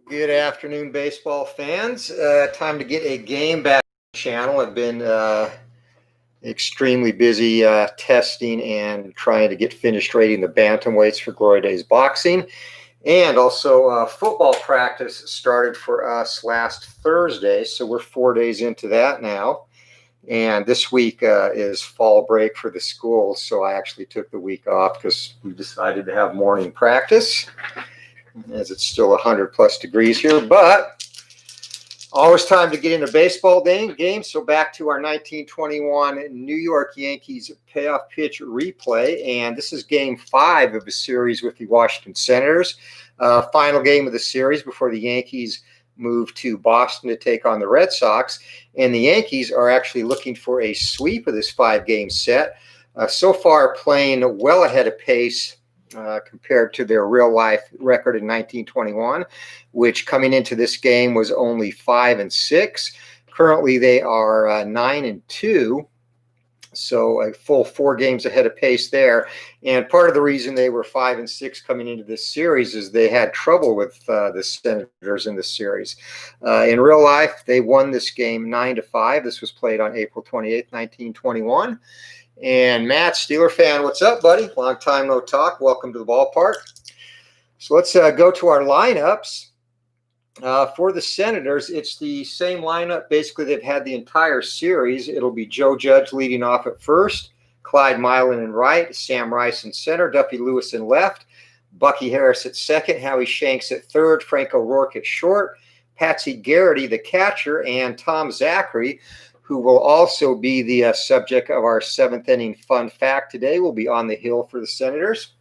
Good afternoon, baseball fans. Time to get a game back on the channel. I've been extremely busy testing and trying to get finished rating the bantamweights for Glory Days Boxing. And also football practice started for us last Thursday, so we're 4 days into that now. And this week is fall break for the school, so I actually took the week off because we decided to have morning practice, as it's still 100 plus degrees here, but always time to get into baseball game. So back to our 1921 New York Yankees payoff pitch replay, and this is game 5 of a series with the Washington Senators. Final game of the series before the Yankees move to Boston to take on the Red Sox, and the Yankees are actually looking for a sweep of this 5-game set. So far playing well ahead of pace compared to their real-life record in 1921, which coming into this game was only 5-6. Currently, they are 9-2, so a full 4 games ahead of pace there. And part of the reason they were 5-6 coming into this series is they had trouble with the Senators in this series. In real life, they won this game 9-5. This was played on April 28th, 1921. And Matt, Steeler fan, what's up, buddy? Long time no talk. Welcome to the ballpark. So let's go to our lineups. For the Senators, it's the same lineup. Basically, they've had the entire series. It'll be Joe Judge leading off at first, Clyde Milan in right, Sam Rice in center, Duffy Lewis in left, Bucky Harris at second, Howie Shanks at third, Frank O'Rourke at short, Patsy Garrity, the catcher, and Tom Zachary, who will also be the subject of our 7th inning fun fact today, will be on the hill for the Senators.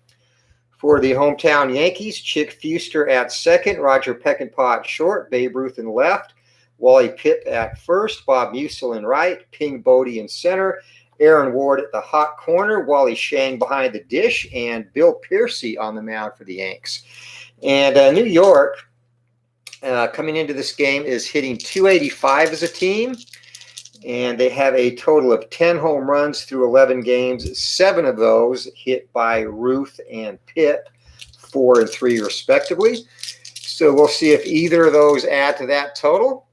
For the hometown Yankees, Chick Fuster at second, Roger Peckinpah at short, Babe Ruth in left, Wally Pipp at first, Bob Musil in right, Ping Bodie in center, Aaron Ward at the hot corner, Wally Shang behind the dish, and Bill Piercy on the mound for the Yanks. And New York, coming into this game, is hitting .285 as a team. And they have a total of 10 home runs through 11 games, 7 of those hit by Ruth and Pitt, 4 and 3 respectively. So we'll see if either of those add to that total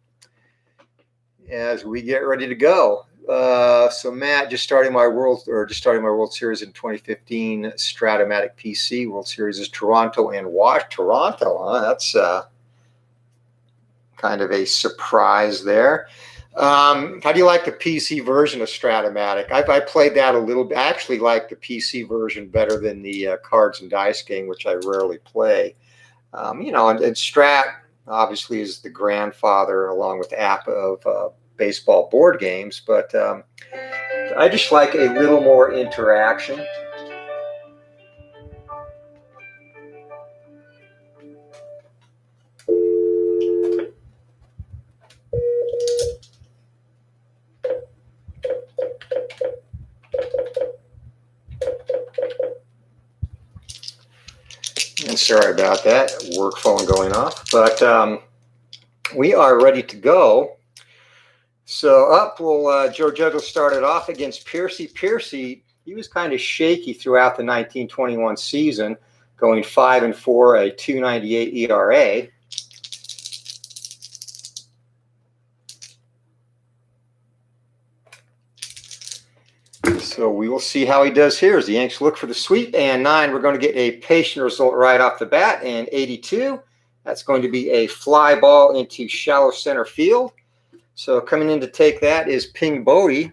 as we get ready to go. So Matt, just starting my World Series in 2015 Strat-o-matic PC. World Series is Toronto and Toronto, huh? That's kind of a surprise there. How do you like the PC version of Strat-o-matic? I played that a little bit. I actually like the PC version better than the cards and dice game, which I rarely play. And Strat obviously is the grandfather, along with App, of baseball board games. But I just like a little more interaction. And sorry about that, work phone going off. But we are ready to go. So Joe Judge will start it off against Piercy. Piercy, he was kind of shaky throughout the 1921 season, going 5-4, a 2.98 ERA. So we will see how he does here as the Yanks look for the sweep. And 9, we're going to get a patient result right off the bat. And 82, that's going to be a fly ball into shallow center field. So coming in to take that is Ping Bodie.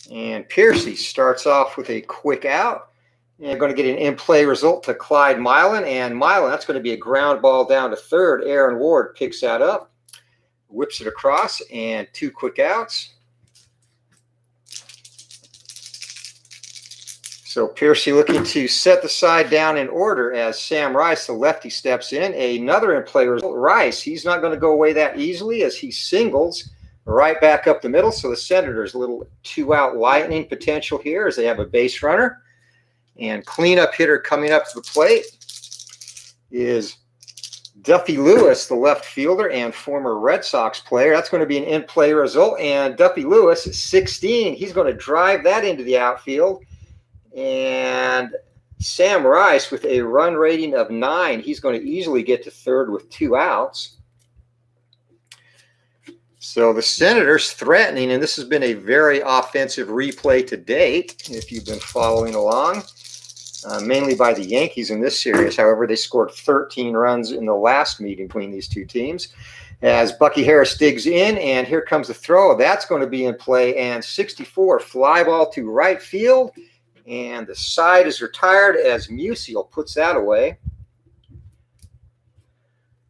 And Piercy starts off with a quick out. And we're going to get an in-play result to Clyde Milan. And Milan, that's going to be a ground ball down to third. Aaron Ward picks that up, whips it across, and 2 quick outs. So Piercy looking to set the side down in order as Sam Rice, the lefty, steps in. Another in-play result. Rice, he's not going to go away that easily as he singles right back up the middle. So the Senators, a little 2-out lightning potential here as they have a base runner. And cleanup hitter coming up to the plate is Duffy Lewis, the left fielder and former Red Sox player. That's going to be an in-play result. And Duffy Lewis, 16, he's going to drive that into the outfield. And Sam Rice with a run rating of 9. He's going to easily get to third with 2 outs. So the Senators threatening, and this has been a very offensive replay to date, if you've been following along, mainly by the Yankees in this series. However, they scored 13 runs in the last meeting between these two teams. As Bucky Harris digs in, and here comes the throw. That's going to be in play, and 64, fly ball to right field, and the side is retired as Musial puts that away.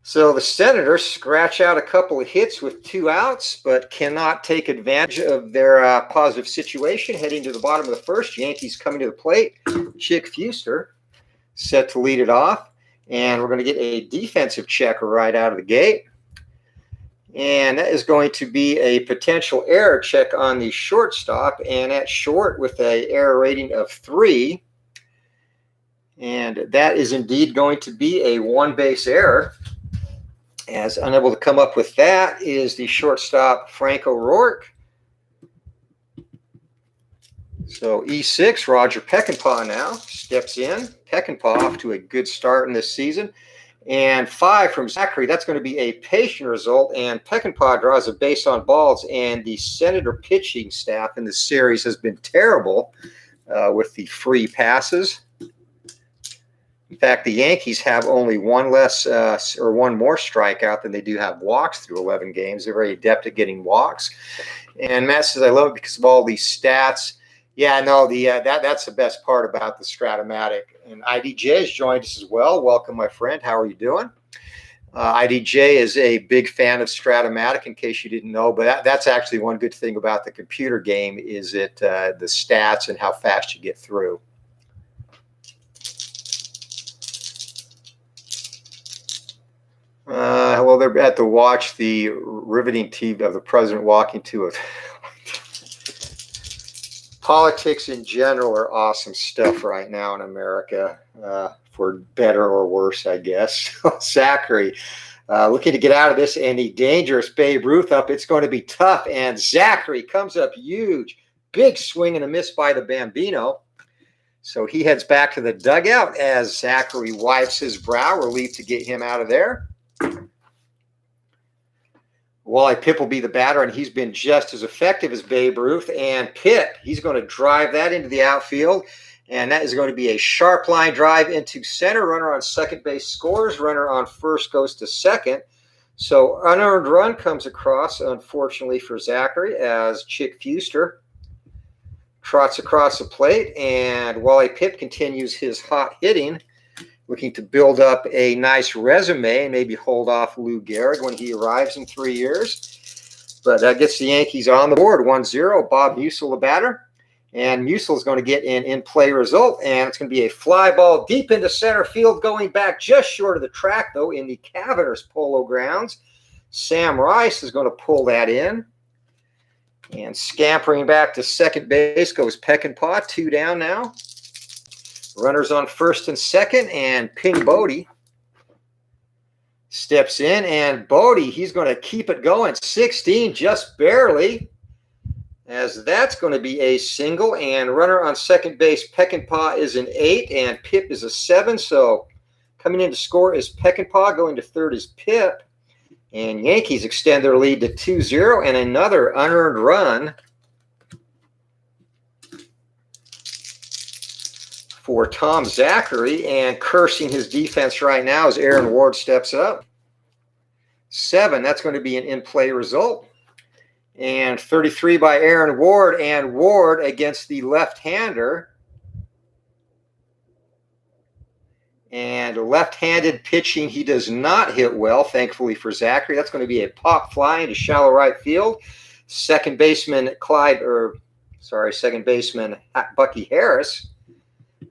So the Senators scratch out a couple of hits with 2 outs, but cannot take advantage of their positive situation. Heading to the bottom of the first, Yankees coming to the plate. Chick Fuster set to lead it off, and we're going to get a defensive checker right out of the gate. And that is going to be a potential error check on the shortstop, and at short with an error rating of 3. And that is indeed going to be a one-base error. As unable to come up with that is the shortstop, Frank O'Rourke. So E6, Roger Peckinpah now steps in. Peckinpah off to a good start in this season. And 5 from Zachary. That's going to be a patient result. And Peckinpah draws a base on balls. And the Senator pitching staff in the series has been terrible with the free passes. In fact, the Yankees have only one less or one more strikeout than they do have walks through 11 games. They're very adept at getting walks. And Matt says, I love it because of all these stats. Yeah, no, that's the best part about the Strat-o-matic. And IDJ has joined us as well. Welcome, my friend. How are you doing? IDJ is a big fan of Strat-o-matic, in case you didn't know. But that's actually one good thing about the computer game is it the stats and how fast you get through. Well, they're at to watch the riveting TV of the president walking to a politics in general are awesome stuff right now in America, for better or worse, I guess. Zachary looking to get out of this, and the dangerous Babe Ruth up. It's going to be tough, and Zachary comes up huge. Big swing and a miss by the Bambino. So he heads back to the dugout as Zachary wipes his brow, relieved to get him out of there. Wally Pipp will be the batter, and he's been just as effective as Babe Ruth. And Pipp, he's going to drive that into the outfield, and that is going to be a sharp line drive into center. Runner on second base scores. Runner on first goes to second. So unearned run comes across, unfortunately for Zachary, as Chick Fuster trots across the plate, and Wally Pipp continues his hot hitting, looking to build up a nice resume and maybe hold off Lou Gehrig when he arrives in 3 years. But that gets the Yankees on the board, 1-0. Bob Musial, the batter. And Musial is going to get an in-play result, and it's going to be a fly ball deep into center field, going back just short of the track, though, in the Cavernous Polo Grounds. Sam Rice is going to pull that in. And scampering back to second base goes Peckinpah, 2 down now. Runners on first and second, and Ping Bodie steps in, and Bodie, he's going to keep it going. 16, just barely, as that's going to be a single, and runner on second base, Peckinpah, is an 8, and Pipp is a 7. So coming in to score is Peckinpah, going to third is Pipp, and Yankees extend their lead to 2-0, and another unearned run for Tom Zachary, and cursing his defense right now as Aaron Ward steps up. 7, that's going to be an in-play result. And 33 by Aaron Ward, and Ward against the left-hander. And left-handed pitching, he does not hit well, thankfully for Zachary. That's going to be a pop fly into shallow right field. Second baseman Bucky Harris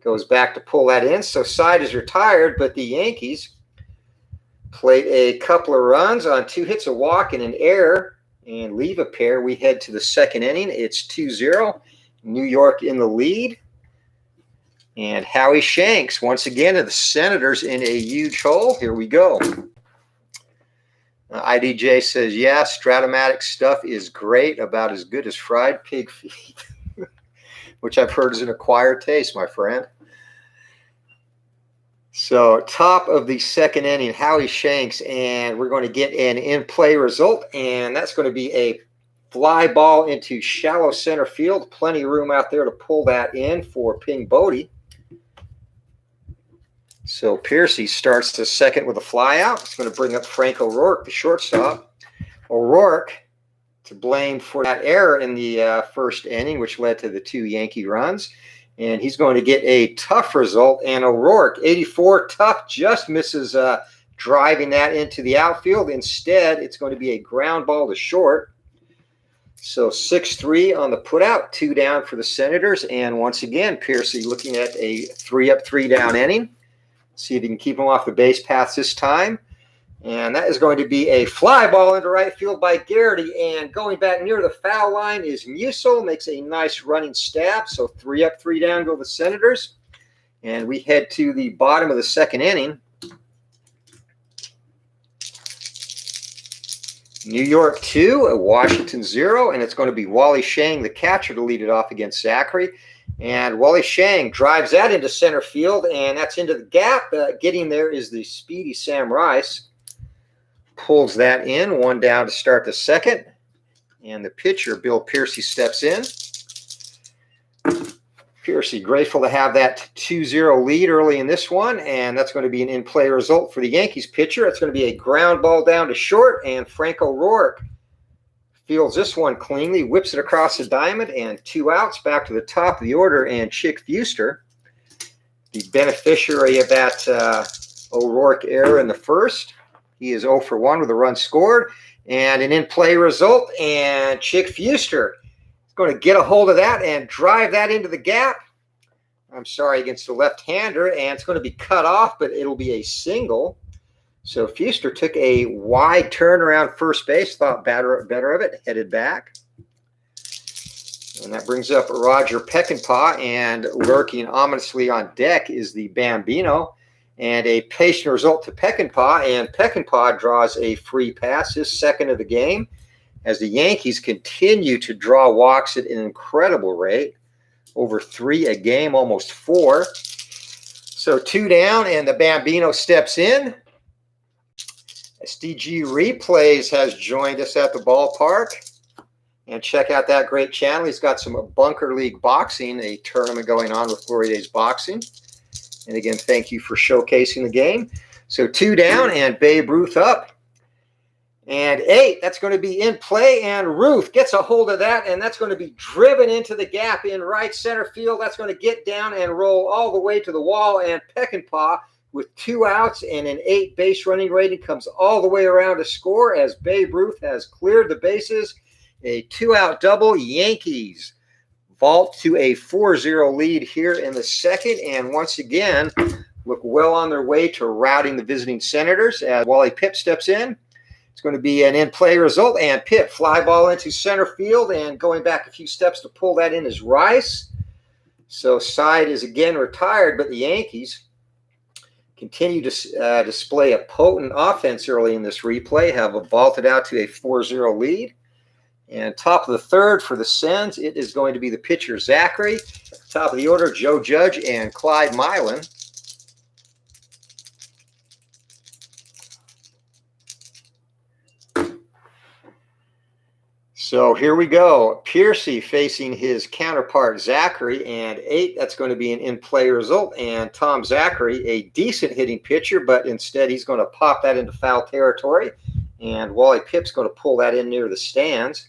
goes back to pull that in. So side is retired, but the Yankees played a couple of runs on 2 hits, a walk, and an error, and leave a pair. We head to the second inning. It's 2-0. New York in the lead. And Howie Shanks, once again, of the Senators in a huge hole. Here we go. IDJ says, yeah, Strat-o-matic stuff is great, about as good as fried pig feet. Which I've heard is an acquired taste, my friend. So top of the second inning, Howie Shanks, and we're going to get an in-play result, and that's going to be a fly ball into shallow center field. Plenty of room out there to pull that in for Ping Bodie. So Piercy starts the second with a fly out. It's going to bring up Frank O'Rourke, the shortstop. O'Rourke to blame for that error in the first inning, which led to the 2 Yankee runs. And he's going to get a tough result. And O'Rourke, 84, tough, just misses driving that into the outfield. Instead, it's going to be a ground ball to short. So 6-3 on the putout, 2 down for the Senators. And once again, Piercy looking at a 3-up, 3-down inning. See if he can keep him off the base paths this time. And that is going to be a fly ball into right field by Garrity. And going back near the foul line is Musil. Makes a nice running stab. So 3-up, 3 down go the Senators. And we head to the bottom of the second inning. New York 2, Washington 0. And it's going to be Wally Shang, the catcher, to lead it off against Zachary. And Wally Shang drives that into center field. And that's into the gap. Getting there is the speedy Sam Rice. Pulls that in, 1 down to start the second. And the pitcher, Bill Piercy, steps in. Piercy grateful to have that 2-0 lead early in this one. And that's going to be an in-play result for the Yankees pitcher. It's going to be a ground ball down to short. And Frank O'Rourke fields this one cleanly, whips it across the diamond, and 2 outs back to the top of the order. And Chick Fuster, the beneficiary of that O'Rourke error in the first. He is 0 for 1 with a run scored and an in-play result. And Chick Fuster is going to get a hold of that and drive that into the gap. I'm sorry, against the left-hander. And it's going to be cut off, but it'll be a single. So Fuster took a wide turn around first base, thought better of it, headed back. And that brings up Roger Peckinpah. And lurking ominously on deck is the Bambino. And a patient result to Peckinpah, and Peckinpah draws a free pass, his second of the game, as the Yankees continue to draw walks at an incredible rate, over 3 a game, almost 4. So 2 down, and the Bambino steps in. SDG Replays has joined us at the ballpark. And check out that great channel. He's got some Bunker League Boxing, a tournament going on with Glory Days Boxing. And again, thank you for showcasing the game. So 2 down and Babe Ruth up. And 8, that's going to be in play. And Ruth gets a hold of that. And that's going to be driven into the gap in right center field. That's going to get down and roll all the way to the wall. And Peckinpah, with 2 outs and an 8 base running rating, comes all the way around to score as Babe Ruth has cleared the bases. A 2-out double. Yankees vault to a 4-0 lead here in the second, and once again look well on their way to routing the visiting Senators as Wally Pipp steps in. It's going to be an in-play result, and Pipp fly ball into center field, and going back a few steps to pull that in is Rice. So side is again retired, but the Yankees continue to display a potent offense early in this replay, have vaulted out to a 4-0 lead. And top of the third for the Sens, it is going to be the pitcher, Zachary. Top of the order, Joe Judge and Clyde Milan. So here we go. Piercy facing his counterpart, Zachary, and 8, that's going to be an in-play result. And Tom Zachary, a decent hitting pitcher, but instead he's going to pop that into foul territory. And Wally Pipp's going to pull that in near the stands.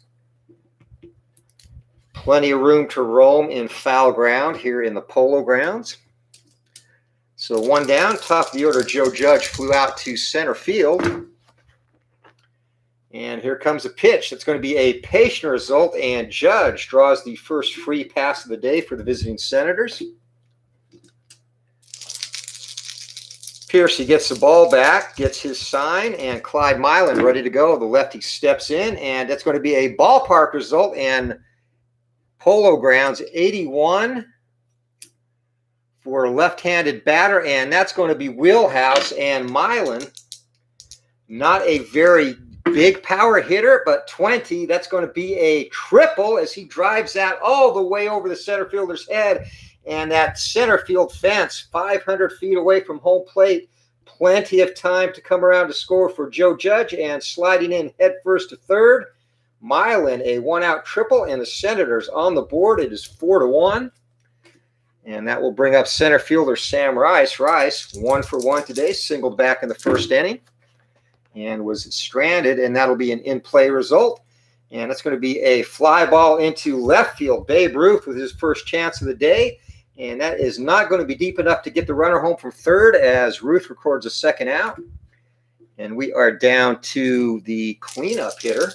Plenty of room to roam in foul ground here in the Polo Grounds. So 1 down, top of the order, Joe Judge flew out to center field. And here comes a pitch. That's going to be a patient result, and Judge draws the first free pass of the day for the visiting Senators. Piercy gets the ball back, gets his sign, and Clyde Milan ready to go. The lefty steps in, and that's going to be a ballpark result, and Polo Grounds 81 for a left-handed batter, and that's going to be Wheelhouse. And Milan, not a very big power hitter, but 20. That's going to be a triple as he drives that all the way over the center fielder's head. And that center field fence, 500 feet away from home plate. Plenty of time to come around to score for Joe Judge, and sliding in head first to third. Milan, a one-out triple, and the Senators on the board. It is 4-1. And that will bring up center fielder Sam Rice. Rice, 1 for 1 today, singled back in the first inning and was stranded, and that'll be an in-play result. And it's going to be a fly ball into left field. Babe Ruth with his first chance of the day, and that is not going to be deep enough to get the runner home from third as Ruth records a second out. And we are down to the cleanup hitter,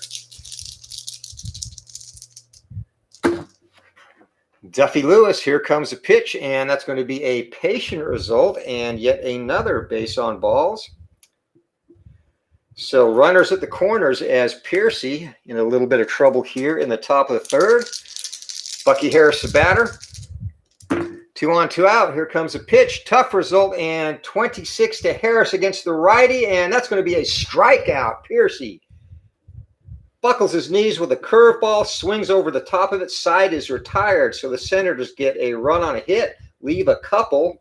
Duffy Lewis. Here comes a pitch, and that's going to be a patient result and yet another base on balls. So runners at the corners as Piercy in a little bit of trouble here in the top of the third. Bucky Harris the batter. 2 on, 2 out. Here comes a pitch. Tough result, and 26 to Harris against the righty, and that's going to be a strikeout. Piercy buckles his knees with a curveball, swings over the top of it. Side is retired, so the Senators get a run on a hit, leave a couple.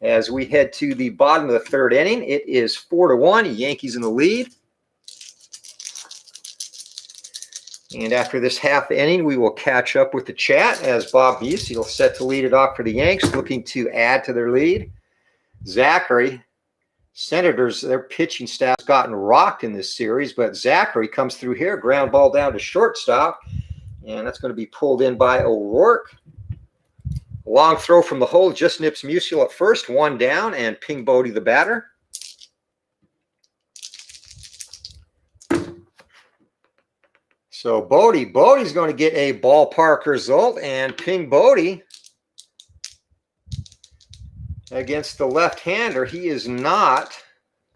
As we head to the bottom of the third inning, it is 4-1. Yankees in the lead. And after this half inning, we will catch up with the chat as Bob Busey will set to lead it off for the Yanks, looking to add to their lead. Zachary, Senators, their pitching staff's gotten rocked in this series, but Zachary comes through here, ground ball down to shortstop, and that's going to be pulled in by O'Rourke. Long throw from the hole just nips Musial at first, 1 down, and Ping Bodie the batter. So Bodie's going to get a ballpark result, and Ping Bodie against the left-hander, he is not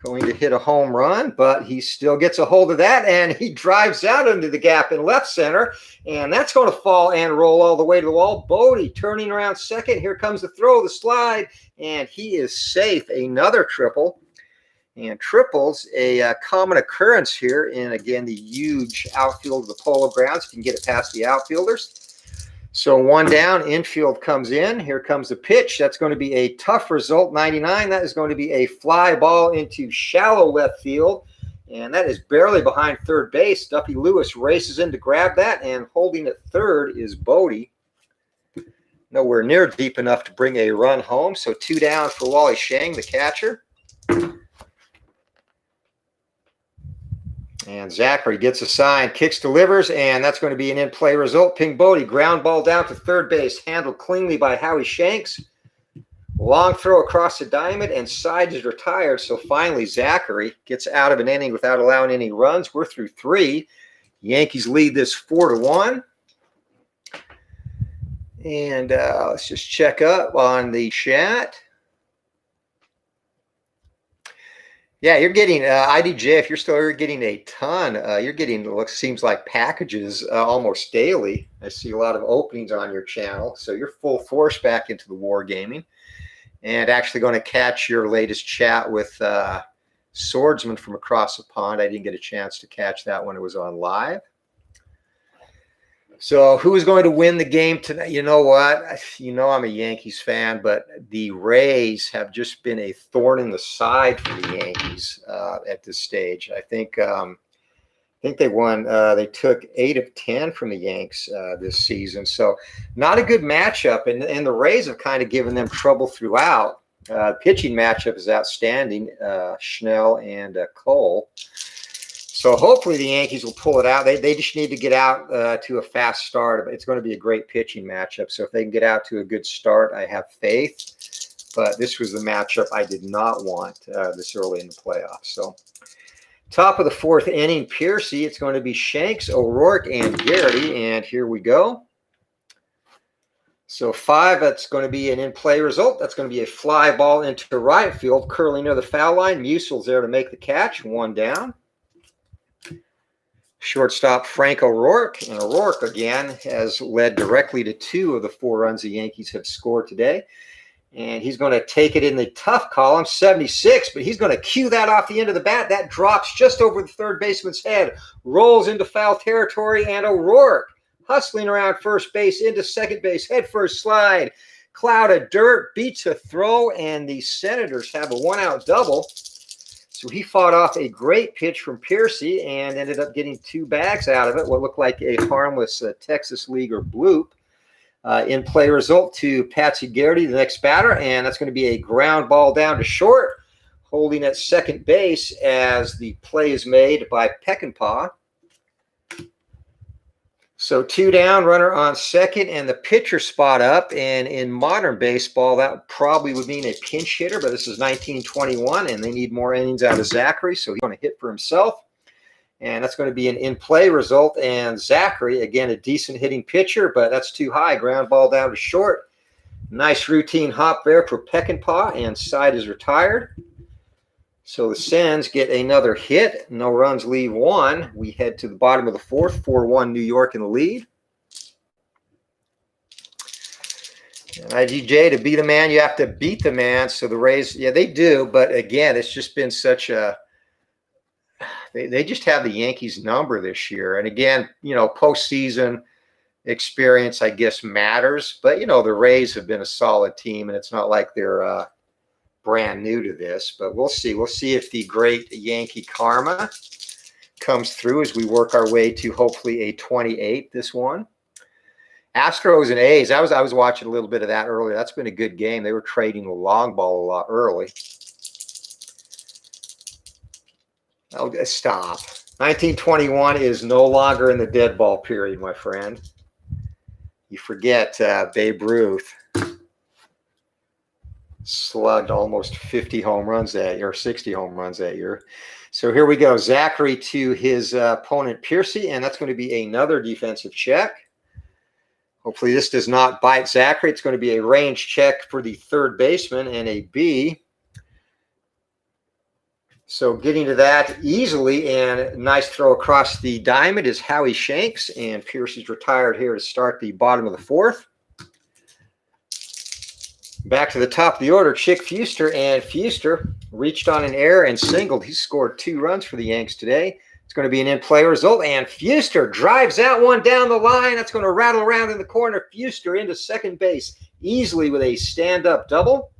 going to hit a home run, but he still gets a hold of that, and he drives out into the gap in left center, and that's going to fall and roll all the way to the wall. Bodie turning around second. Here comes the throw, the slide, and he is safe. Another triple. And triples, a common occurrence here in, again, the huge outfield of the Polo Grounds. You can get it past the outfielders. So 1 down, infield comes in. Here comes the pitch. That's going to be a tough result, 99. That is going to be a fly ball into shallow left field, and that is barely behind third base. Duffy Lewis races in to grab that, and holding at third is Bodie. Nowhere near deep enough to bring a run home, so 2 down for Wally Shang, the catcher. And Zachary gets a sign, kicks, delivers, and that's going to be an in-play result. Ping Bodie, ground ball down to third base, handled cleanly by Howie Shanks. Long throw across the diamond, and side is retired. So finally, Zachary gets out of an inning without allowing any runs. We're through 3. Yankees lead this 4-1. And let's just check up on the chat. Yeah, you're getting IDJ. If you're still here, getting a ton. You're getting what seems like packages almost daily. I see a lot of openings on your channel, so you're full force back into the wargaming, and actually going to catch your latest chat with Swordsman from across the pond. I didn't get a chance to catch that when it was on live. So who's going to win the game tonight? You know what? You know I'm a Yankees fan, but the Rays have just been a thorn in the side for the Yankees at this stage. I think they won. They took 8 of 10 from the Yanks this season. So not a good matchup, and the Rays have kind of given them trouble throughout. Pitching matchup is outstanding, Schnell and Cole. So hopefully the Yankees will pull it out. They just need to get out to a fast start. It's going to be a great pitching matchup. So if they can get out to a good start, I have faith. But this was the matchup I did not want this early in the playoffs. So top of the 4th inning, Piercy. It's going to be Shanks, O'Rourke, and Garrity. And here we go. So 5, that's going to be an in-play result. That's going to be a fly ball into right field, curling near the foul line. Musial's there to make the catch. 1 down. Shortstop Frank O'Rourke, and O'Rourke again has led directly to 2 of the 4 runs the Yankees have scored today. And he's going to take it in the tough column, 76, but he's going to cue that off the end of the bat. That drops just over the third baseman's head, rolls into foul territory, and O'Rourke hustling around first base into second base, head first slide, cloud of dirt, beats a throw, and the Senators have a 1-out double. So he fought off a great pitch from Piercy and ended up getting 2 bags out of it, what looked like a harmless Texas Leaguer bloop. In play result to Patsy Garrity, the next batter, and that's going to be a ground ball down to short, holding at second base as the play is made by Peckinpah. So 2 down, runner on second, and the pitcher spot up. And in modern baseball, that probably would mean a pinch hitter, but this is 1921, and they need more innings out of Zachary, so he's going to hit for himself. And that's going to be an in-play result. And Zachary, again, a decent hitting pitcher, but that's too high. Ground ball down to short. Nice routine hop there for Peckinpah, and side is retired. So the Sens get another hit. No runs leave 1. We head to the bottom of the 4th, 4-1 New York in the lead. And IGJ, to be the man, you have to beat the man. So the Rays, yeah, they do. But again, it's just been such a they just have the Yankees number this year. And again, postseason experience, I guess, matters. But, the Rays have been a solid team, and it's not like they're brand new to this. But we'll see. We'll see if the great Yankee karma comes through as we work our way to hopefully a 28, this one. Astros and A's, I was watching a little bit of that earlier. That's been a good game. They were trading the long ball a lot early. Oh, stop. 1921 is no longer in the dead ball period, my friend. You forget Babe Ruth slugged almost 50 home runs that year, or 60 home runs that year. So here we go. Zachary to his opponent, Piercy, and that's going to be another defensive check. Hopefully this does not bite Zachary. It's going to be a range check for the third baseman and a B. So getting to that easily, and nice throw across the diamond is Howie Shanks, and Piercy's retired here to start the bottom of the 4th. Back to the top of the order, Chick Fuster, and Fuster reached on an error and singled. He scored 2 runs for the Yanks today. It's going to be an in-play result, and Fuster drives that one down the line. That's going to rattle around in the corner. Fuster into second base easily with a stand-up double.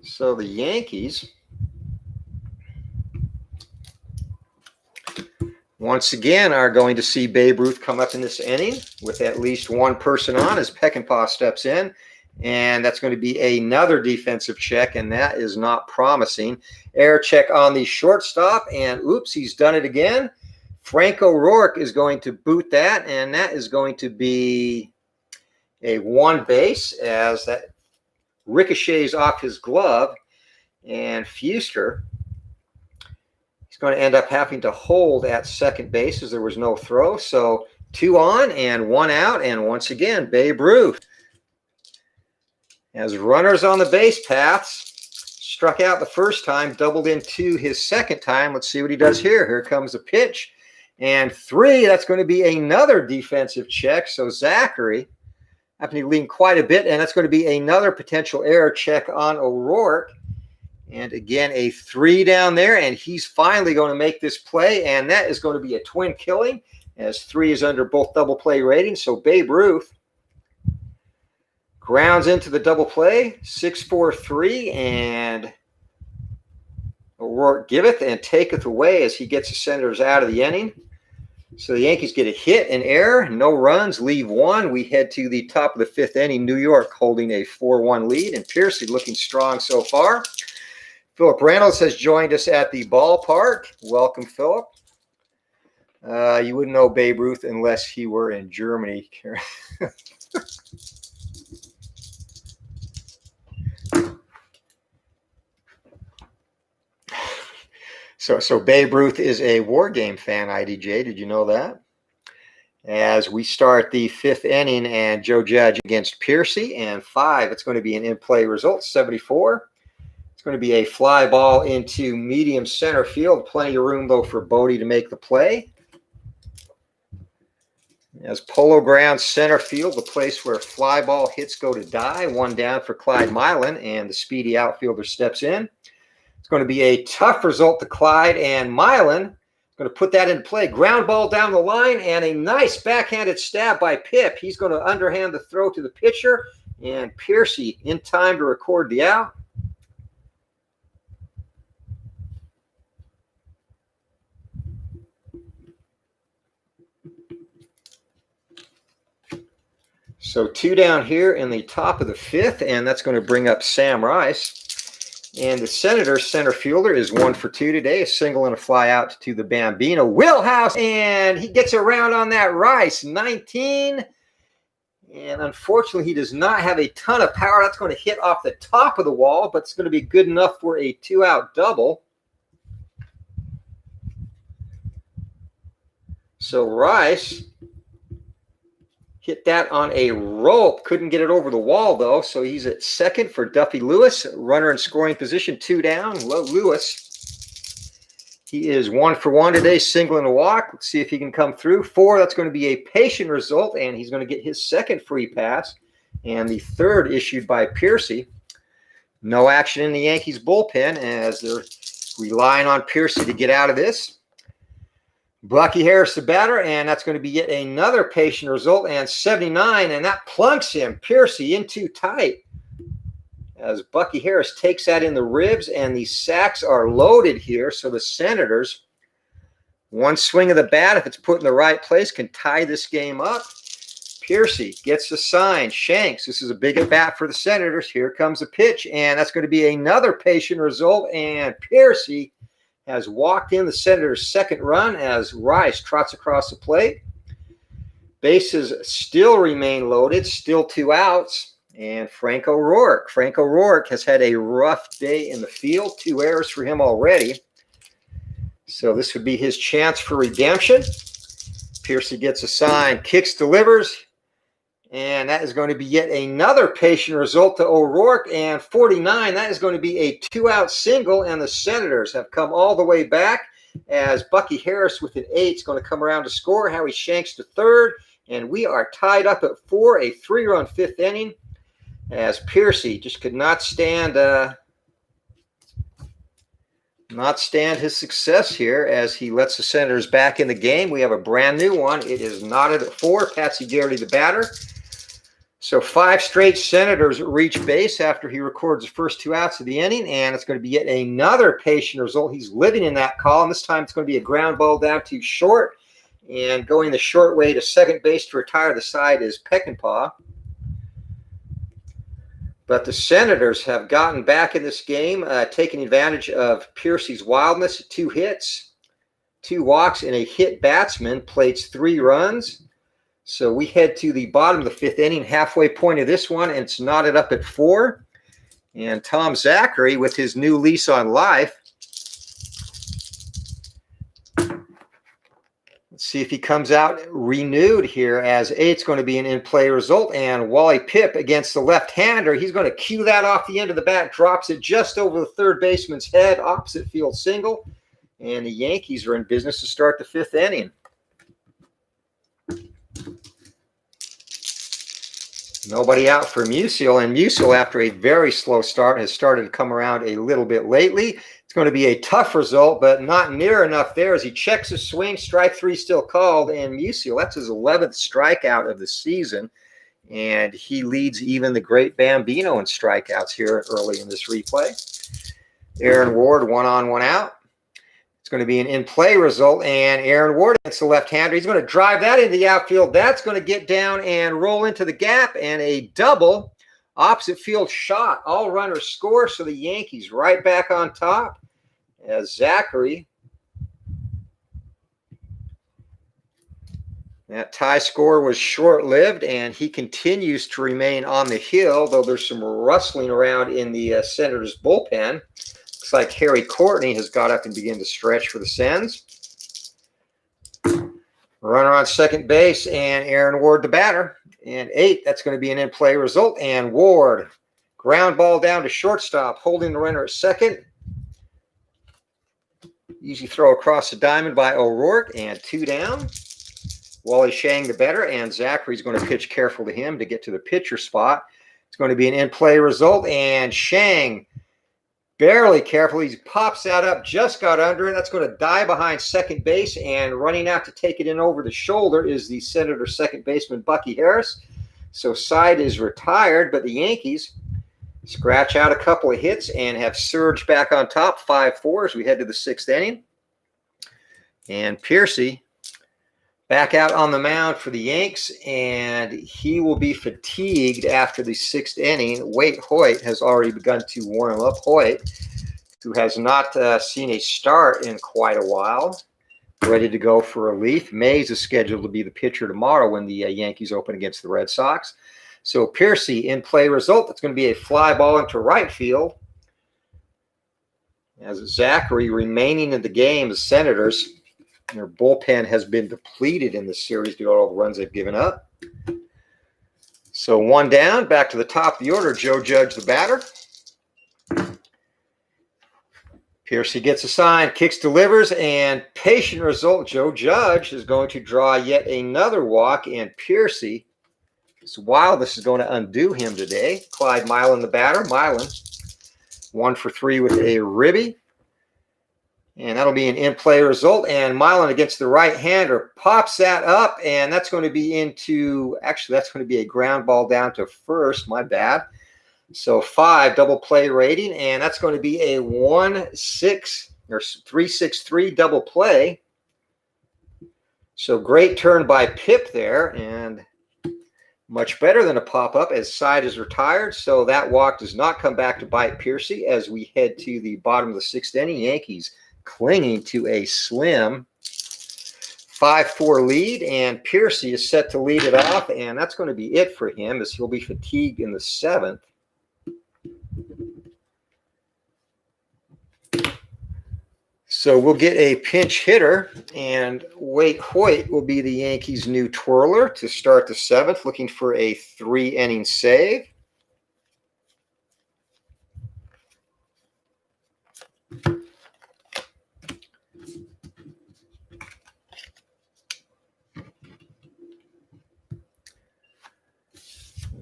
So the Yankees, once again, are going to see Babe Ruth come up in this inning with at least one person on as Peckinpah steps in. And that's going to be another defensive check, and that is not promising. Error check on the shortstop, and oops, he's done it again. Frank O'Rourke is going to boot that, and that is going to be a 1 base as that ricochets off his glove, and Fuster, he's going to end up having to hold at second base as there was no throw. So 2 on and 1 out, and once again, Babe Ruth as runners on the base paths. Struck out the first time, doubled into his second time. Let's see what he does here. Here comes the pitch, and 3. That's going to be another defensive check. So Zachary happened to lean quite a bit, and that's going to be another potential error check on O'Rourke. And again, a 3 down there, and he's finally going to make this play, and that is going to be a twin killing as 3 is under both double play ratings. So Babe Ruth grounds into the double play, 6-4-3, and O'Rourke giveth and taketh away as he gets the Senators out of the inning. So the Yankees get a hit, an error, no runs, leave 1. We head to the top of the 5th inning, New York holding a 4-1 lead, and Piercy looking strong so far. Philip Reynolds has joined us at the ballpark. Welcome, Philip. You wouldn't know Babe Ruth unless he were in Germany. So Babe Ruth is a war game fan, IDJ. Did you know that? As we start the 5th inning, and Joe Judge against Piercy, and 5. It's going to be an in-play result, 74. It's going to be a fly ball into medium center field. Plenty of room, though, for Bodie to make the play. As Polo Ground center field, the place where fly ball hits go to die. 1 down for Clyde Milan, and the speedy outfielder steps in. It's going to be a tough result to Clyde, and Milan is Going to put that into play. Ground ball down the line, and a nice backhanded stab by Pip. He's going to underhand the throw to the pitcher, and Piercy in time to record the out. So 2 down here in the top of the 5th, and that's going to bring up Sam Rice. And the Senators center fielder is 1 for 2 today. A single and a fly out to the Bambino. Wheelhouse, and he gets around on that Rice. 19. And unfortunately, he does not have a ton of power. That's going to hit off the top of the wall, but it's going to be good enough for a 2-out double. So Rice hit that on a rope. Couldn't get it over the wall, though. So he's at second for Duffy Lewis. Runner in scoring position, 2 down. Lewis. He is 1 for 1 today, single and a walk. Let's see if he can come through. 4, that's going to be a patient result, and he's going to get his second free pass. And the third issued by Piercy. No action in the Yankees bullpen as they're relying on Piercy to get out of this. Bucky Harris the batter, and that's going to be yet another patient result, and 79, and that plunks him, Piercy, in too tight as Bucky Harris takes that in the ribs, and the sacks are loaded here, so the Senators, one swing of the bat, if it's put in the right place, can tie this game up. Piercy gets the sign. Shanks, this is a big at bat for the Senators. Here comes the pitch, and that's going to be another patient result, and Piercy has walked in the Senators' second run as Rice trots across the plate. Bases still remain loaded, still 2 outs. And Frank O'Rourke. Frank O'Rourke has had a rough day in the field. 2 errors for him already. So this would be his chance for redemption. Piercy gets a sign, kicks, delivers. And that is going to be yet another patient result to O'Rourke. And 49, that is going to be a 2-out single. And the Senators have come all the way back as Bucky Harris with an 8 is going to come around to score. Howie Shanks to third. And we are tied up at 4, a 3-run 5th inning as Piercy just could not stand his success here as he lets the Senators back in the game. We have a brand new one. It is knotted at 4. Patsy Garrity the batter. So 5 straight Senators reach base after he records the first 2 outs of the inning, and it's going to be yet another patient result. He's living in that column. This time it's going to be a ground ball down to short, and going the short way to second base to retire the side is Peckinpah. But the Senators have gotten back in this game, taking advantage of Piercy's wildness. 2 hits, 2 walks, and a hit batsman, plates 3 runs. So we head to the bottom of the 5th inning, halfway point of this one, and it's knotted up at 4. And Tom Zachary, with his new lease on life, let's see if he comes out renewed here as 8's going to be an in-play result. And Wally Pipp against the left-hander, he's going to cue that off the end of the bat, drops it just over the third baseman's head, opposite field single. And the Yankees are in business to start the 5th inning. Nobody out for Musial, and Musial, after a very slow start, has started to come around a little bit lately. It's going to be a tough result, but not near enough there as he checks his swing. Strike 3 still called, and Musial, that's his 11th strikeout of the season, and he leads even the great Bambino in strikeouts here early in this replay. Aaron Ward, 1 on, 1 out. It's going to be an in-play result, and Aaron Ward against the left-hander. He's going to drive that into the outfield. That's going to get down and roll into the gap, and a double opposite field shot. All runners score, so the Yankees right back on top as Zachary. That tie score was short-lived, and he continues to remain on the hill, though there's some rustling around in the Senators' bullpen. Looks like Harry Courtney has got up and begun to stretch for the Sens. Runner on second base, and Aaron Ward the batter. And 8, that's going to be an in-play result. And Ward, ground ball down to shortstop, holding the runner at second. Easy throw across the diamond by O'Rourke, and 2 down. Wally Shang the better, and Zachary's going to pitch careful to him to get to the pitcher spot. It's going to be an in-play result, and Shang barely carefully. He pops that up, just got under it. That's going to die behind second base, and running out to take it in over the shoulder is the Senator second baseman, Bucky Harris. So side is retired, but the Yankees scratch out a couple of hits and have surged back on top, 5-4 as we head to the sixth inning. And Piercy back out on the mound for the Yanks, and he will be fatigued after the sixth inning. Waite Hoyt has already begun to warm up. Hoyt, who has not seen a start in quite a while, ready to go for relief. Mays is scheduled to be the pitcher tomorrow when the Yankees open against the Red Sox. So Piercy in play result. That's going to be a fly ball into right field. As Zachary remaining in the game, the Senators, their bullpen has been depleted in this series due to all the runs they've given up. So one down, back to the top of the order. Joe Judge, the batter. Piercy gets a sign, kicks, delivers, and patient result. Joe Judge is going to draw yet another walk, and Piercy, it's wild this is going to undo him today. Clyde Milan, the batter. Milan, 1 for 3 with a ribby. And that'll be an in-play result. And Milan against the right-hander pops that up, and that's going to be into – actually, that's going to be a ground ball down to first. My bad. So 5 double play rating, and that's going to be a 1-6 or 3-6-3 double play. So great turn by Pip there, and much better than a pop-up as side is retired. So that walk does not come back to bite Piercy as we head to the bottom of the sixth inning. Yankees clinging to a slim 5-4 lead, and Piercy is set to lead it off, and that's going to be it for him as he'll be fatigued in the seventh. So we'll get a pinch hitter, and Waite Hoyt will be the Yankees' new twirler to start the seventh, looking for a 3-inning save.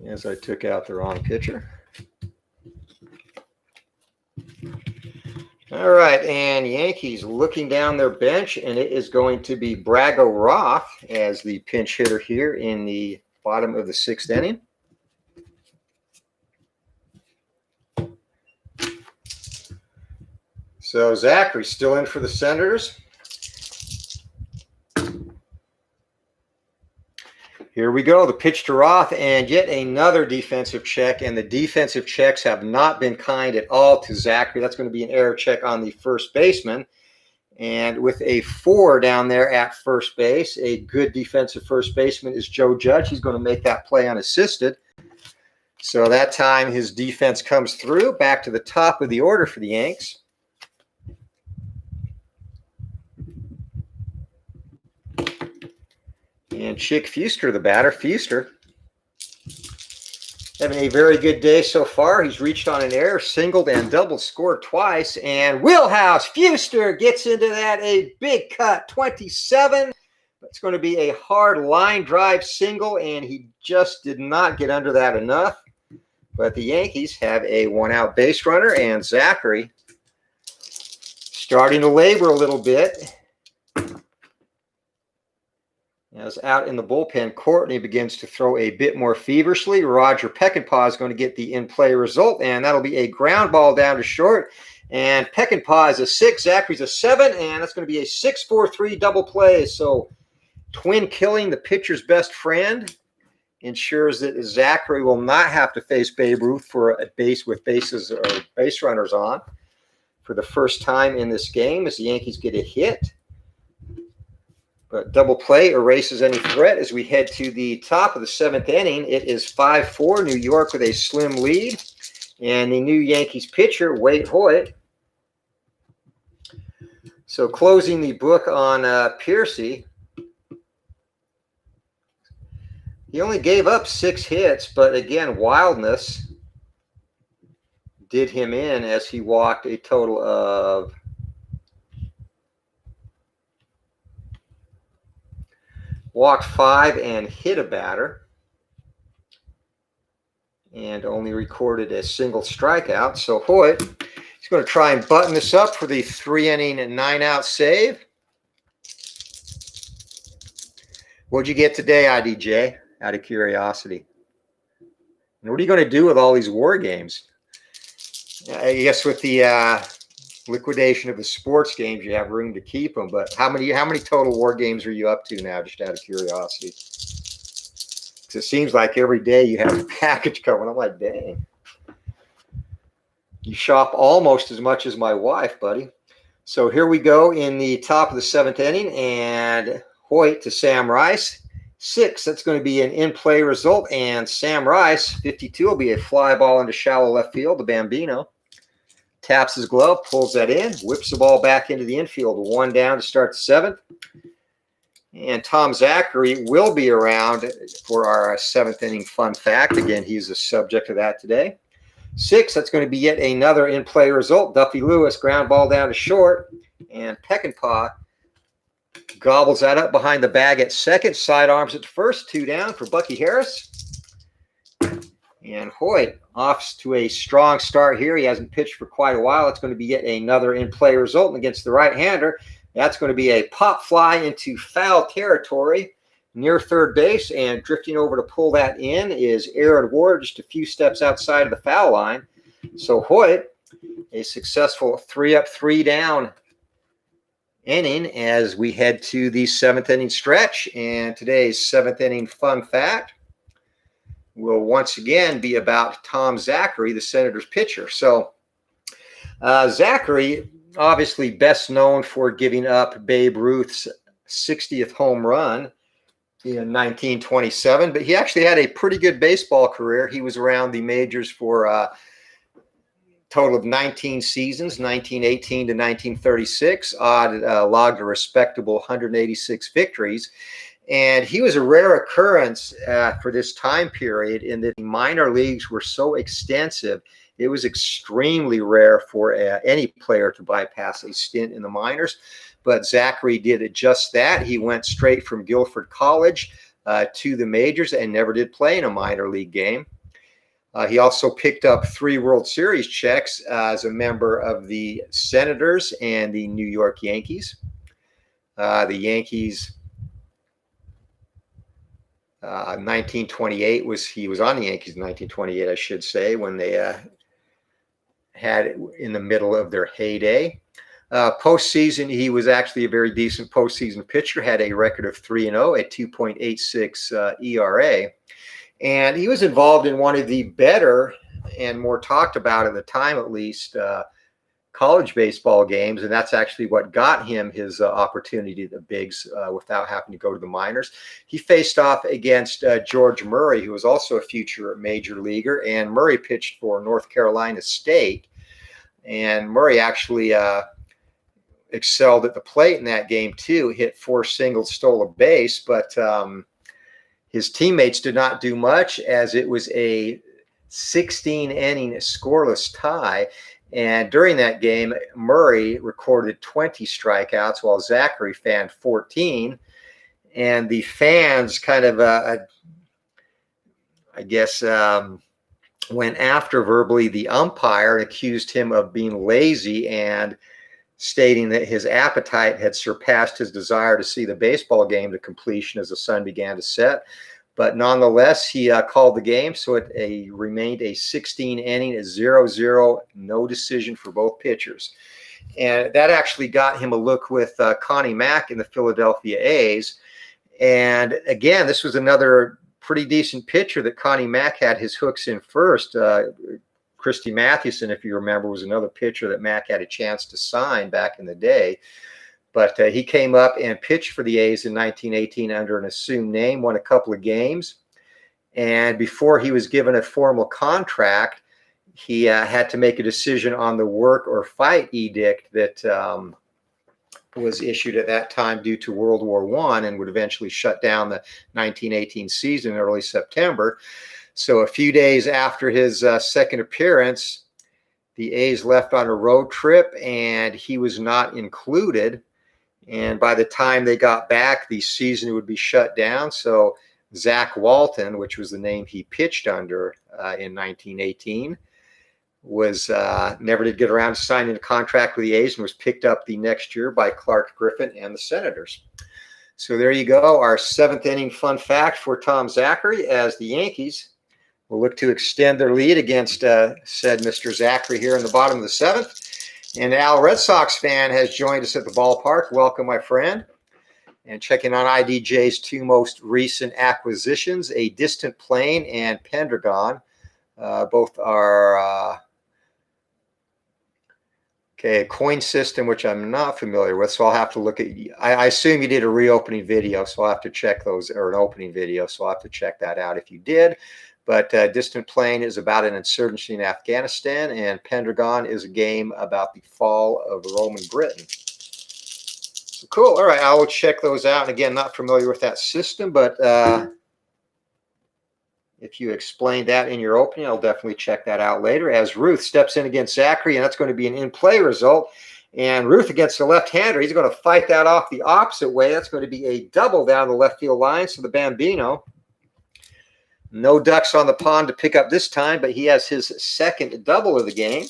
As I took out the wrong pitcher. All right, and Yankees looking down their bench, and it is going to be Brago Roth as the pinch hitter here in the bottom of the sixth inning. So Zachary still in for the Senators. Here we go, the pitch to Roth, and yet another defensive check, and the defensive checks have not been kind at all to Zachary. That's going to be an error check on the first baseman, and with a 4 down there at first base, a good defensive first baseman is Joe Judge. He's going to make that play unassisted. So that time his defense comes through, back to the top of the order for the Yanks. And Chick Fuster, the batter. Fuster having a very good day so far. He's reached on an error, singled and double scored twice. And Wheelhouse Fuster gets into that, a big cut, 27. That's going to be a hard line drive single, and he just did not get under that enough. But the Yankees have a one-out base runner, and Zachary starting to labor a little bit. As out in the bullpen, Courtney begins to throw a bit more feverishly. Roger Peckinpah is going to get the in-play result, and that'll be a ground ball down to short. And Peckinpah is a 6, Zachary's a 7, and that's going to be a 6-4-3 double play. So twin killing, the pitcher's best friend, ensures that Zachary will not have to face Babe Ruth for a base with bases or base runners on for the first time in this game as the Yankees get a hit. But double play erases any threat as we head to the top of the seventh inning. It is 5-4, New York with a slim lead. And the new Yankees pitcher, Waite Hoyt. So closing the book on Piercy. He only gave up 6 hits, but again, wildness did him in as he walked a total of walked 5 and hit a batter, and only recorded a single strikeout. So Hoyt is going to try and button this up for the 3-inning and 9-out save. What'd you get today, IDJ, out of curiosity? And what are you going to do with all these war games? I guess with the liquidation of the sports games, you have room to keep them. But how many total war games are you up to now, just out of curiosity? Because it seems like every day you have a package coming. I'm like, dang. You shop almost as much as my wife, buddy. So here we go in the top of the 7th inning, and Hoyt to Sam Rice. 6, that's going to be an in-play result, and Sam Rice, 52, will be a fly ball into shallow left field. The Bambino taps his glove, pulls that in, whips the ball back into the infield. 1 down to start the 7th. And Tom Zachary will be around for our 7th inning fun fact. Again, he's the subject of that today. 6, that's going to be yet another in-play result. Duffy Lewis, ground ball down to short, and Peckinpah gobbles that up behind the bag at second. Sidearms at first. 2 down for Bucky Harris. And Hoyt off to a strong start here. He hasn't pitched for quite a while. It's going to be yet another in-play result against the right-hander. That's going to be a pop fly into foul territory near third base. And drifting over to pull that in is Aaron Ward, just a few steps outside of the foul line. So Hoyt, a successful 3-up, 3-down inning as we head to the 7th inning stretch. And today's 7th inning fun fact will once again be about Tom Zachary, the Senators pitcher. So Zachary, obviously best known for giving up Babe Ruth's 60th home run in 1927, but he actually had a pretty good baseball career. He was around the majors for total of 19 seasons, 1918 to 1936, logged a respectable 186 victories. And he was a rare occurrence for this time period in that the minor leagues were so extensive. It was extremely rare for any player to bypass a stint in the minors. But Zachary did just that. He went straight from Guilford College to the majors and never did play in a minor league game. He also picked up 3 World Series checks as a member of the Senators and the New York Yankees. The Yankees, 1928 he was on the Yankees in 1928, I should say, when they had it in the middle of their heyday. Postseason, he was actually a very decent postseason pitcher, had a record of 3-0 at 2.86 ERA. And he was involved in one of the better and more talked about at the time, at least, college baseball games. And that's actually what got him his opportunity to the bigs without having to go to the minors. He faced off against George Murray, who was also a future major leaguer. And Murray pitched for North Carolina State. And Murray actually excelled at the plate in that game, too. Hit 4 singles, stole a base, but his teammates did not do much as it was a 16-inning scoreless tie. And during that game, Murray recorded 20 strikeouts while Zachary fanned 14. And the fans kind of, went after verbally the umpire and accused him of being lazy and stating that his appetite had surpassed his desire to see the baseball game to completion as the sun began to set. But nonetheless, he called the game, so it remained a 16-inning, a 0-0, no decision for both pitchers. And that actually got him a look with Connie Mack in the Philadelphia A's. And again, this was another pretty decent pitcher that Connie Mack had his hooks in first. Christy Mathewson, if you remember, was another pitcher that Mack had a chance to sign back in the day. But he came up and pitched for the A's in 1918 under an assumed name, won a couple of games. And before he was given a formal contract, he had to make a decision on the work or fight edict that was issued at that time due to World War I and would eventually shut down the 1918 season in early September. So a few days after his second appearance, the A's left on a road trip and he was not included. And by the time they got back, the season would be shut down. So Zach Walton, which was the name he pitched under in 1918, was never did get around to signing a contract with the A's and was picked up the next year by Clark Griffin and the Senators. So there you go, our 7th inning fun fact for Tom Zachary, as the Yankees will look to extend their lead against said Mr. Zachary here in the bottom of the 7th. And Al, Red Sox fan, has joined us at the ballpark. Welcome, my friend. And checking on IDJ's 2 most recent acquisitions, a distant plane and Pendragon. Both are a coin system, which I'm not familiar with, so I'll have to look at. I assume you did a reopening video, so I'll have to check those, or an opening video, so I'll have to check that out if you did. But Distant Plain is about an insurgency in Afghanistan, and Pendragon is a game about the fall of Roman Britain. So cool. All right, I will check those out. And again, not familiar with that system, but if you explained that in your opening, I'll definitely check that out later. As Ruth steps in against Zachary, and that's going to be an in-play result. And Ruth against the left-hander, he's going to fight that off the opposite way. That's going to be a double down the left field line. So the Bambino, no ducks on the pond to pick up this time, but he has his 2nd double of the game.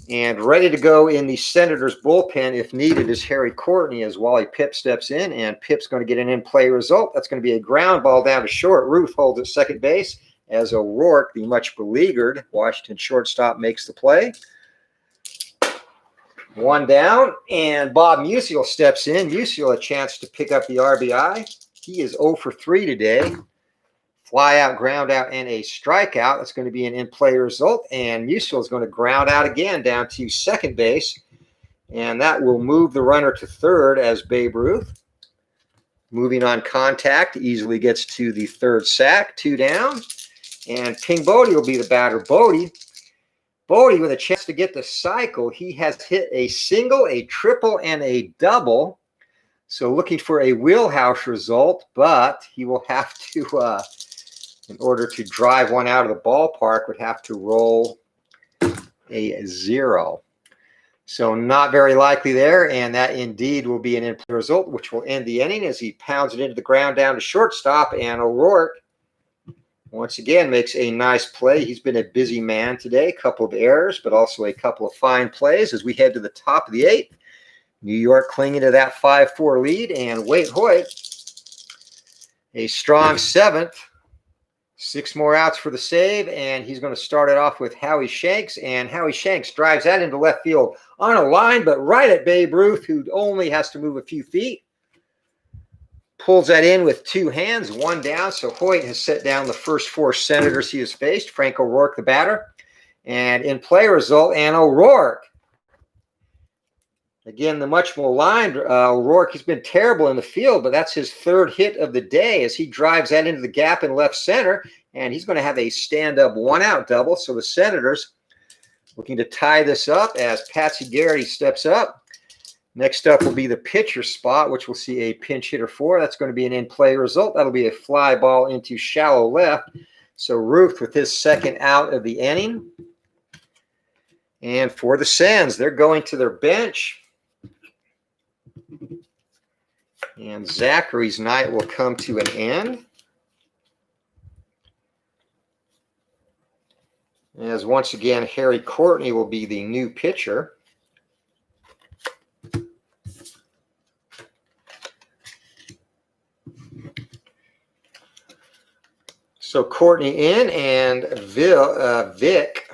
And ready to go in the Senators' bullpen if needed is Harry Courtney, as Wally Pipp steps in, and Pipp's going to get an in-play result. That's going to be a ground ball down to short. Ruth holds at second base as O'Rourke, the much beleaguered Washington shortstop, makes the play. 1 down, and Bob Musial steps in. Musial a chance to pick up the RBI. He is 0 for 3 today. Fly out, ground out, and a strikeout. That's going to be an in-play result. And Musial is going to ground out again down to second base. And that will move the runner to third as Babe Ruth, moving on contact, easily gets to the 3rd sack. 2 down. And Ping Bodie will be the batter. Bodie with a chance to get the cycle. He has hit a single, a triple, and a double. So looking for a wheelhouse result, but he will have to, in order to drive one out of the ballpark, would have to roll a 0. So not very likely there, and that indeed will be an in-play result, which will end the inning as he pounds it into the ground down to shortstop, and O'Rourke once again makes a nice play. He's been a busy man today, a couple of errors, but also a couple of fine plays as we head to the top of the 8th. New York clinging to that 5-4 lead, and Wade Hoyt, a strong 7th. 6 more outs for the save, and he's going to start it off with Howie Shanks, and Howie Shanks drives that into left field on a line, but right at Babe Ruth, who only has to move a few feet. Pulls that in with 2 hands, 1 down, so Hoyt has set down the first 4 Senators he has faced. Frank O'Rourke, the batter, and in-play result, and O'Rourke. Again, the much maligned O'Rourke, he's been terrible in the field, but that's his 3rd hit of the day as he drives that into the gap in left center, and he's going to have a stand-up 1-out double. So the Senators looking to tie this up as Patsy Garrity steps up. Next up will be the pitcher spot, which we'll see a pinch hitter for. That's going to be an in-play result. That'll be a fly ball into shallow left. So Ruth with his 2nd out of the inning. And for the Sens, they're going to their bench. And Zachary's night will come to an end, as once again Harry Courtney will be the new pitcher. So Courtney in, and Vic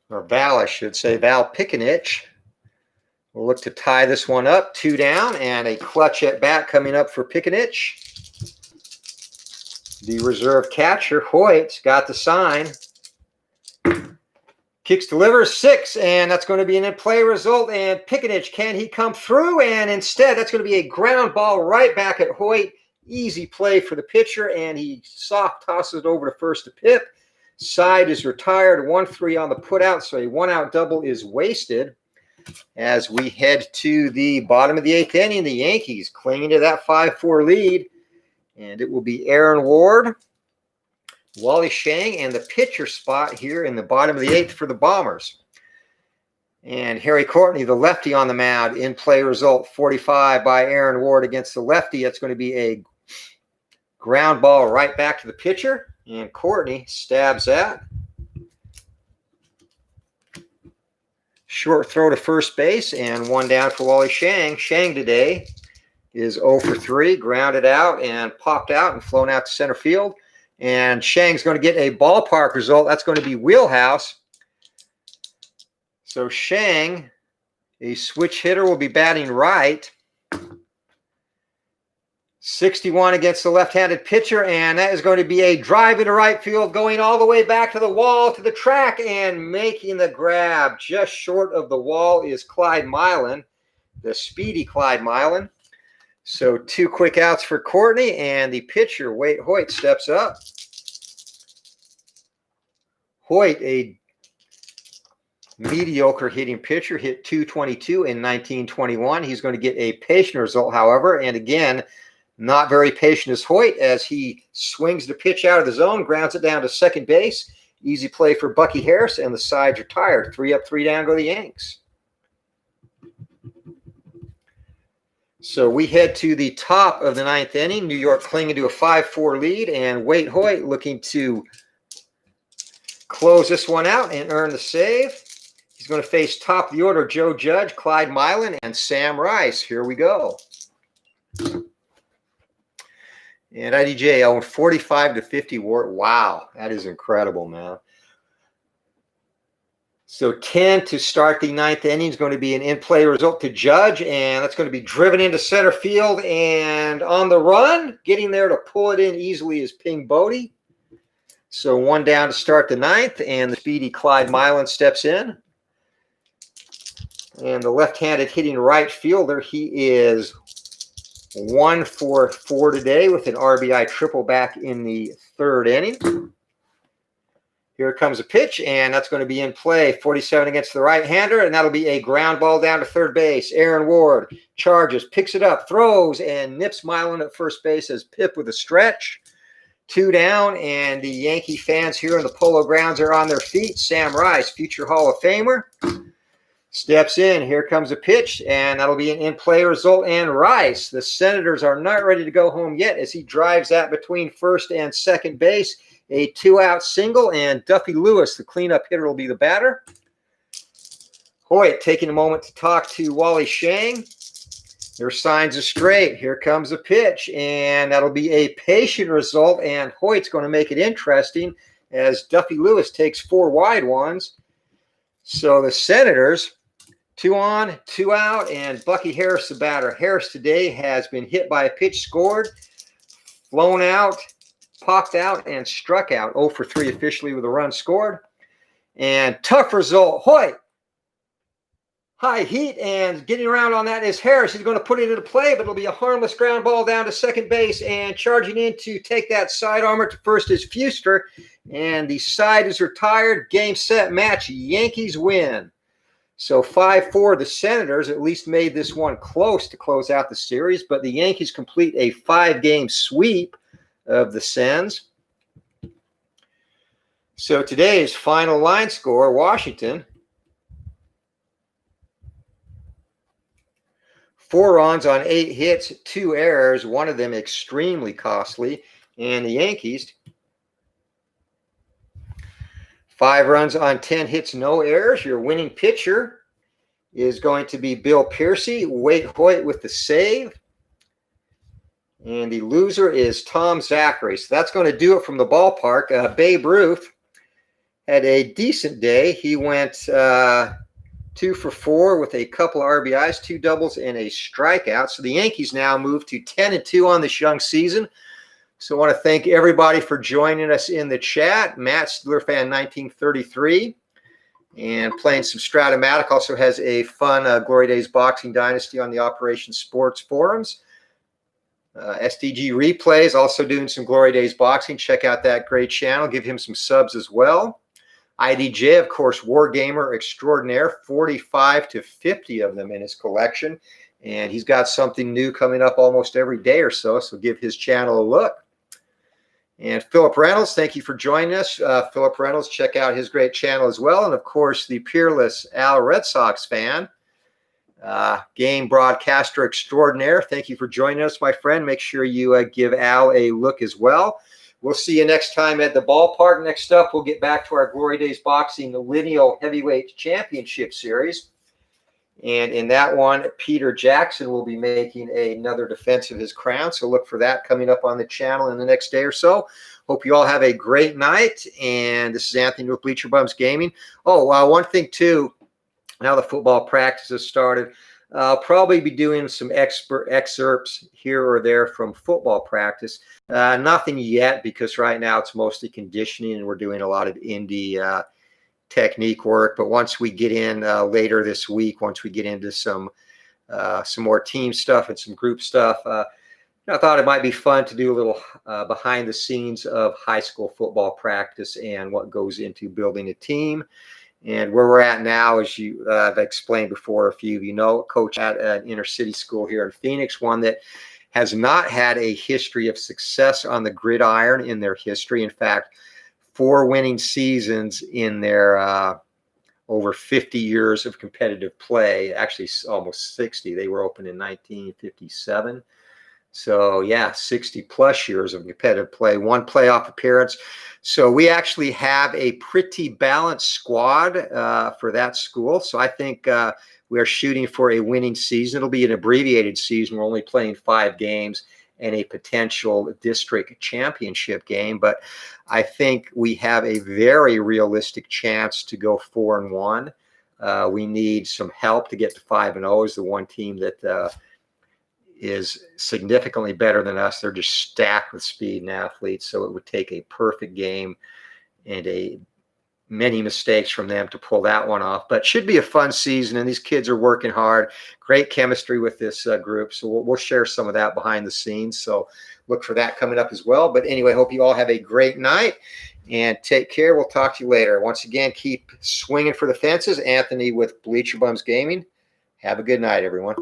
or Val, I should say, Val Picanich will look to tie this one up. 2 down, and a clutch at bat coming up for Picanich. The reserve catcher, Hoyt's got the sign. Kicks, delivers, 6, and that's going to be an in-play result. And Picanich, can he come through? And instead, that's going to be a ground ball right back at Hoyt. Easy play for the pitcher, and he soft tosses it over to first to Pip. Side is retired, 1-3 on the putout, so a 1-out double is wasted. As we head to the bottom of the 8th inning, the Yankees clinging to that 5-4 lead, and it will be Aaron Ward, Wally Shang, and the pitcher spot here in the bottom of the 8th for the Bombers. And Harry Courtney, the lefty on the mound, in play result 45 by Aaron Ward against the lefty. That's going to be a ground ball right back to the pitcher. And Courtney stabs that. Short throw to first base and one down for Wally Shang. Shang today is 0 for 3, grounded out and popped out and flown out to center field. And Shang's going to get a ballpark result. That's going to be wheelhouse. So Shang, a switch hitter, will be batting right. 61 against the left-handed pitcher, and that is going to be a drive into right field, going all the way back to the wall, to the track, and making the grab. Just short of the wall is Clyde Milan, the speedy Clyde Milan. So 2 quick outs for Courtney, and the pitcher, Wade Hoyt, steps up. Hoyt, a mediocre hitting pitcher, hit .222 in 1921. He's going to get a patient result, however, and again, not very patient as Hoyt, as he swings the pitch out of the zone, grounds it down to second base. Easy play for Bucky Harris, and the sides are tired. 3 up, 3 down go the Yanks. So we head to the top of the 9th inning. New York clinging to a 5-4 lead, and Wade Hoyt looking to close this one out and earn the save. He's going to face top of the order Joe Judge, Clyde Milan, and Sam Rice. Here we go. And IDJ owned 45 to 50 Wart. Wow, that is incredible, man. So 10 to start the 9th inning is going to be an in-play result to Judge, and that's going to be driven into center field. And on the run, getting there to pull it in easily is Ping Bodie. So 1 down to start the 9th, and the speedy Clyde Milan steps in. And the left-handed hitting right fielder, he is 1 for 4 today with an RBI triple back in the 3rd inning. Here comes a pitch, and that's going to be in play. 47 against the right-hander, and that'll be a ground ball down to third base. Aaron Ward charges, picks it up, throws, and nips Milan at first base as Pip with a stretch. 2 down, and the Yankee fans here in the Polo Grounds are on their feet. Sam Rice, future Hall of Famer, steps in. Here comes a pitch, and that'll be an in-play result. And Rice, the Senators are not ready to go home yet as he drives that between first and second base. A 2-out single, and Duffy Lewis, the cleanup hitter, will be the batter. Hoyt taking a moment to talk to Wally Shang. Their signs are straight. Here comes a pitch, and that'll be a patient result, and Hoyt's going to make it interesting as Duffy Lewis takes 4 wide ones. So the Senators, 2 on, 2 out, and Bucky Harris, the batter. Harris today has been hit by a pitch, scored, flown out, popped out, and struck out. 0 for 3 officially with a run scored. And tough result. Hoyt, high heat, and getting around on that is Harris. He's going to put it into play, but it'll be a harmless ground ball down to second base, and charging in to take that side armor to first is Fuster, and the side is retired. Game, set, match. Yankees win. So 5-4, the Senators at least made this one close to close out the series, but the Yankees complete a 5-game sweep of the Sens. So today's final line score, Washington, 4 runs on 8 hits, 2 errors, one of them extremely costly. And the Yankees, 5 runs on 10 hits, no errors. Your winning pitcher is going to be Bill Piercy. Wade Hoyt with the save. And the loser is Tom Zachary. So that's going to do it from the ballpark. Babe Ruth had a decent day. He went 2 for 4 with a couple of RBIs, 2 doubles, and a strikeout. So the Yankees now move to 10-2 on this young season. So I want to thank everybody for joining us in the chat. Matt, Steeler Fan 1933, and playing some Strat-o-matic. Also has a fun Glory Days Boxing Dynasty on the Operation Sports forums. SDG Replays, also doing some Glory Days Boxing. Check out that great channel. Give him some subs as well. IDJ, of course, Wargamer Extraordinaire, 45 to 50 of them in his collection. And he's got something new coming up almost every day or so, so give his channel a look. And Philip Reynolds, thank you for joining us. Philip Reynolds, check out his great channel as well. And of course, the peerless Al Red Sox fan, game broadcaster extraordinaire. Thank you for joining us, my friend. Make sure you give Al a look as well. We'll see you next time at the ballpark. Next up, we'll get back to our Glory Days Boxing, the Lineal Heavyweight Championship Series. And in that one, Peter Jackson will be making another defense of his crown. So look for that coming up on the channel in the next day or so. Hope you all have a great night. And this is Anthony with Bleacher Bums Gaming. Oh, one thing too, now the football practice has started. I'll probably be doing some excerpts here or there from football practice. Nothing yet, because right now it's mostly conditioning and we're doing a lot of indie technique work. But once we get in later this week, once we get into some more team stuff and some group stuff, I thought it might be fun to do a little behind the scenes of high school football practice and what goes into building a team. And where we're at now, as I've explained before, a few of you know, coach at an inner city school here in Phoenix, one that has not had a history of success on the gridiron in their history. In fact, 4 winning seasons in their over 50 years of competitive play, actually almost 60. They were opened in 1957. So yeah, 60 plus years of competitive play, 1 playoff appearance. So we actually have a pretty balanced squad for that school. So I think we are shooting for a winning season. It'll be an abbreviated season. We're only playing 5 games and a potential district championship game. But I think we have a very realistic chance to go 4-1. We need some help to get to 5-0 as the one team that is significantly better than us. They're just stacked with speed and athletes. So it would take a perfect game and many mistakes from them to pull that one off. But should be a fun season, and these kids are working hard. Great chemistry with this group. So we'll share some of that behind the scenes. So look for that coming up as well. But anyway, hope you all have a great night and take care. We'll talk to you later. Once again, keep swinging for the fences. Anthony with Bleacher Bums Gaming. Have a good night, everyone.